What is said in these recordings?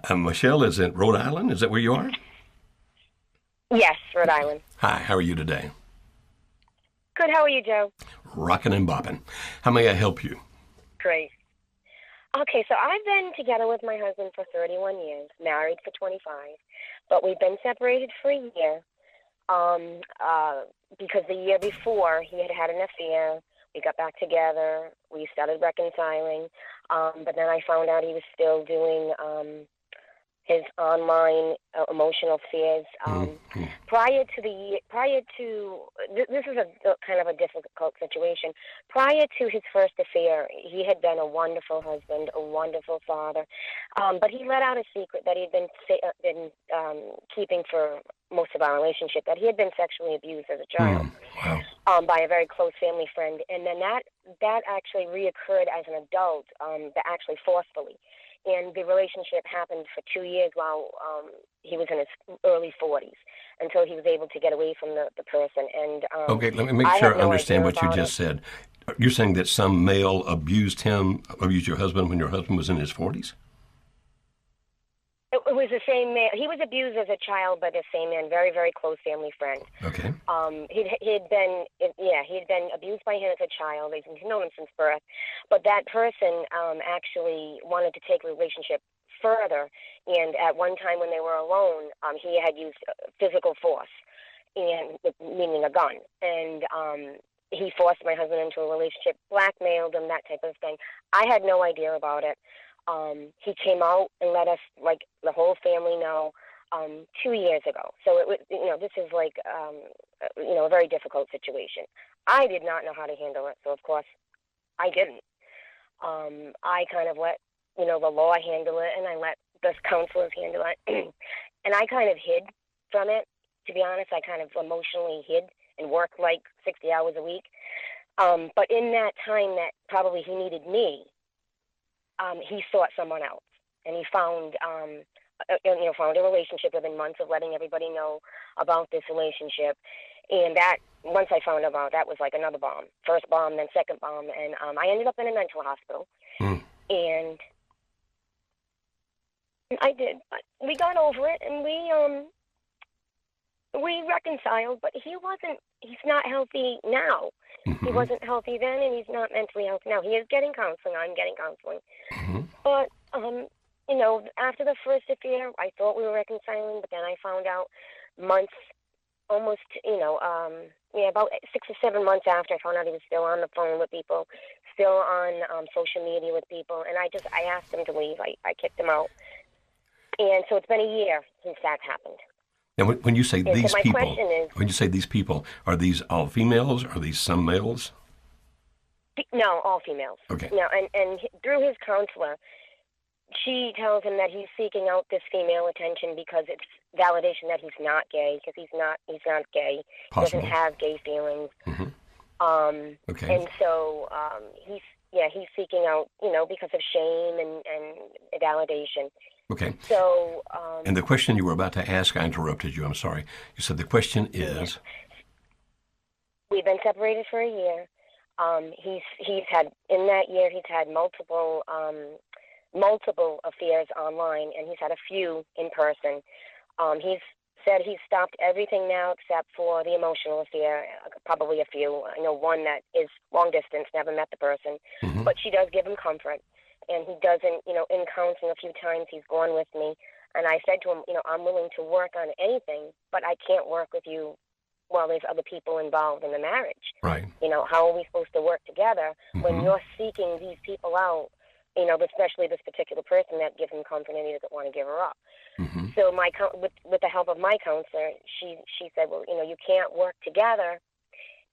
Michelle is in Rhode Island. Is that where you are? Yes, Rhode Island. Hi, how are you today? Good. How are you, Joe? Rockin' and bopping. How may I help you? Great. Okay, so I've been together with my husband for 31 years, married for 25, but we've been separated for a year um, uh, because the year before he had had an affair. We got back together. We started reconciling, but then I found out he was still doing his online emotional fears. Mm-hmm. This is a kind of a difficult situation. Prior to his first affair, he had been a wonderful husband, a wonderful father, but he let out a secret that he'd been keeping for most of our relationship, that he had been sexually abused as a child Wow. by a very close family friend, and then that actually reoccurred as an adult, actually forcefully. And the relationship happened for 2 years while he was in his early 40s, until he was able to get away from the person. And Okay, let me make I sure had I no understand idea what you about just it. said. You're saying that some male abused your husband when your husband was in his 40s? It was the same man. He was abused as a child by the same man, very, very close family friend. Okay. He'd been abused by him as a child. He'd known him since birth, but that person actually wanted to take the relationship further. And at one time when they were alone, he had used physical force, and meaning a gun, and he forced my husband into a relationship, blackmailed him, that type of thing. I had no idea about it. He came out and let us, like the whole family, know 2 years ago. So it was, this is like, a very difficult situation. I did not know how to handle it, so of course I didn't. I kind of let, the law handle it, and I let the counselors handle it, and I kind of hid from it. To be honest, I kind of emotionally hid and worked like 60 hours a week. But in that time that probably he needed me, he sought someone else, and he found a relationship within months of letting everybody know about this relationship. And that, once I found about, that was like another bomb. First bomb, then second bomb, and I ended up in a mental hospital. Mm. And I did. But we got over it, and we reconciled. But he's not healthy now. Mm-hmm. He wasn't healthy then, and he's not mentally healthy now. He is getting counseling. I'm getting counseling. Mm-hmm. But, after the first affair, I thought we were reconciling, but then I found out months, almost, about 6 or 7 months after, I found out he was still on the phone with people, still on social media with people, and I asked him to leave. I kicked him out. And so it's been a year since that's happened. Now, when you say And these so my people, question is, are these all females? Are these some males? no, all females. Okay. No, and through his counselor, she tells him that he's seeking out this female attention because it's validation that he's not gay, because he's not gay. Possible. He doesn't have gay feelings. Mm-hmm. Okay. And so he's seeking out, because of shame and validation. Okay. So and the question you were about to ask, I interrupted you. I'm sorry. You said the question is. We've been separated for a year. He's had, in that year, he's had multiple affairs online, and he's had a few in person. He's said he's stopped everything now except for the emotional affair, probably a few. I know one that is long distance, never met the person, Mm-hmm. but she does give him comfort. And he doesn't, in counseling a few times, he's gone with me. And I said to him, I'm willing to work on anything, but I can't work with you while there's other people involved in the marriage. Right. How are we supposed to work together when Mm-hmm. you're seeking these people out, especially this particular person that gives him comfort and he doesn't want to give her up. Mm-hmm. So with the help of my counselor, she said, well, you can't work together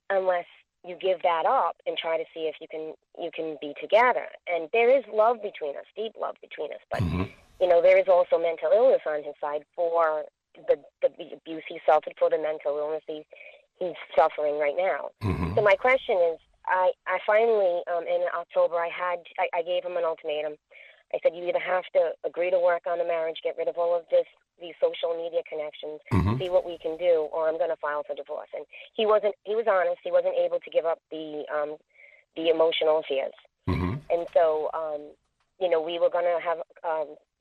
unless you give that up and try to see if you can be together. And there is love between us, deep love between us, but Mm-hmm. there is also mental illness on his side for the abuse he suffered, for the mental illness he's suffering right now. Mm-hmm. So my question is, I finally in October I gave him an ultimatum. I said, you either have to agree to work on the marriage, get rid of all of these social media connections, Mm-hmm. see what we can do, or I'm going to file for divorce. And he was honest. He wasn't able to give up the emotional fears. Mm-hmm. And so, we were going to have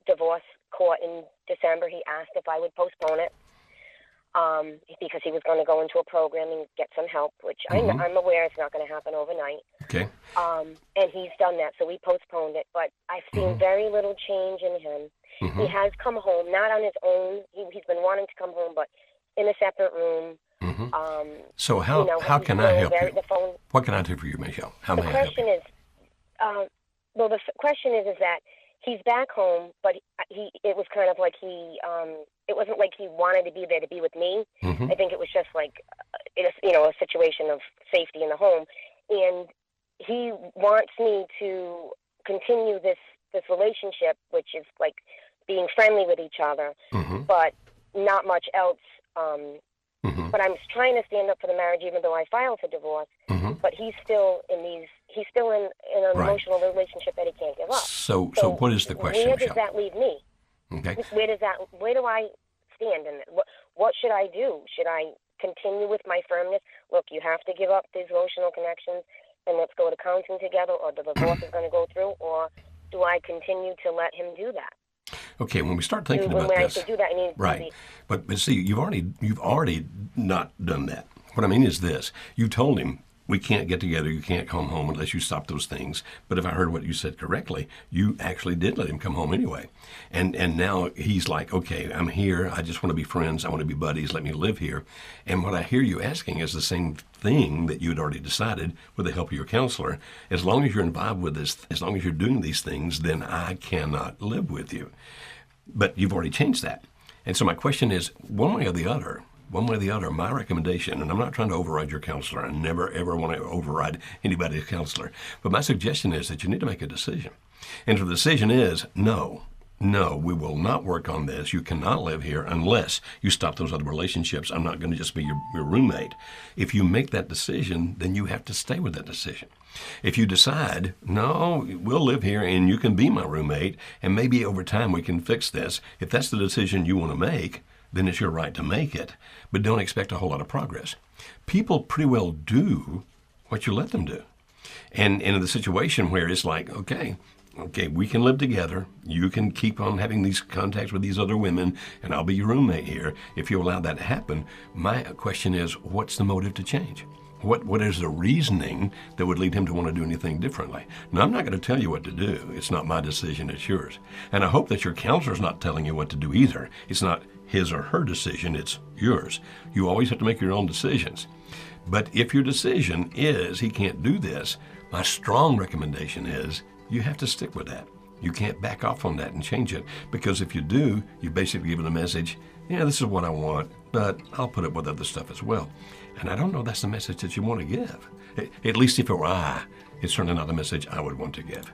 divorce court in December, he asked if I would postpone it because he was going to go into a program and get some help, which I'm aware it's not going to happen overnight. Okay. And he's done that, so we postponed it. But I've seen very little change in him. He has come home, not on his own. He's been wanting to come home, but in a separate room. So how can I help you? What can I do for you, Michelle? How may I help you? The question is that he's back home, but it was kind of like it wasn't like he wanted to be there to be with me. I think it was just like, a situation of safety in the home. And he wants me to continue this relationship, which is like being friendly with each other, but not much else. But I'm trying to stand up for the marriage, even though I filed for divorce. But he's still in an emotional relationship that he can't give up. So what is the question, Where Michelle? does that leave me? Okay. Where do I stand? And what should I do? Should I continue with my firmness? Look, you have to give up these emotional connections and let's go to counseling together, or the divorce is going to go through, or do I continue to let him do that? Okay, when we start thinking about when this, I do that, I need right? But see, you've already not done that. What I mean is this: you told him we can't get together, you can't come home unless you stop those things. But if I heard what you said correctly, you actually did let him come home anyway. And now he's like, okay, I'm here. I just want to be friends. I want to be buddies. Let me live here. And what I hear you asking is the same thing that you had already decided with the help of your counselor. As long as you're involved with this, as long as you're doing these things, then I cannot live with you. But you've already changed that. And so my question is, one way or the other, my recommendation, and I'm not trying to override your counselor. I never, ever want to override anybody's counselor. But my suggestion is that you need to make a decision. And if the decision is, no, we will not work on this. You cannot live here unless you stop those other relationships. I'm not going to just be your roommate. If you make that decision, then you have to stay with that decision. If you decide, no, we'll live here and you can be my roommate, and maybe over time we can fix this, if that's the decision you want to make, then it's your right to make it, but don't expect a whole lot of progress. People pretty well do what you let them do. And in the situation where it's like, okay, we can live together, you can keep on having these contacts with these other women, and I'll be your roommate here. If you allow that to happen, my question is, what's the motive to change? What is the reasoning that would lead him to want to do anything differently? Now, I'm not going to tell you what to do. It's not my decision, it's yours. And I hope that your counselor's not telling you what to do either. It's not his or her decision, it's yours. You always have to make your own decisions. But if your decision is he can't do this, my strong recommendation is you have to stick with that. You can't back off on that and change it, because if you do, you basically give it a message, yeah, this is what I want, but I'll put up with other stuff as well. And I don't know that's the message that you want to give. At least if it were I, it's certainly not the message I would want to give.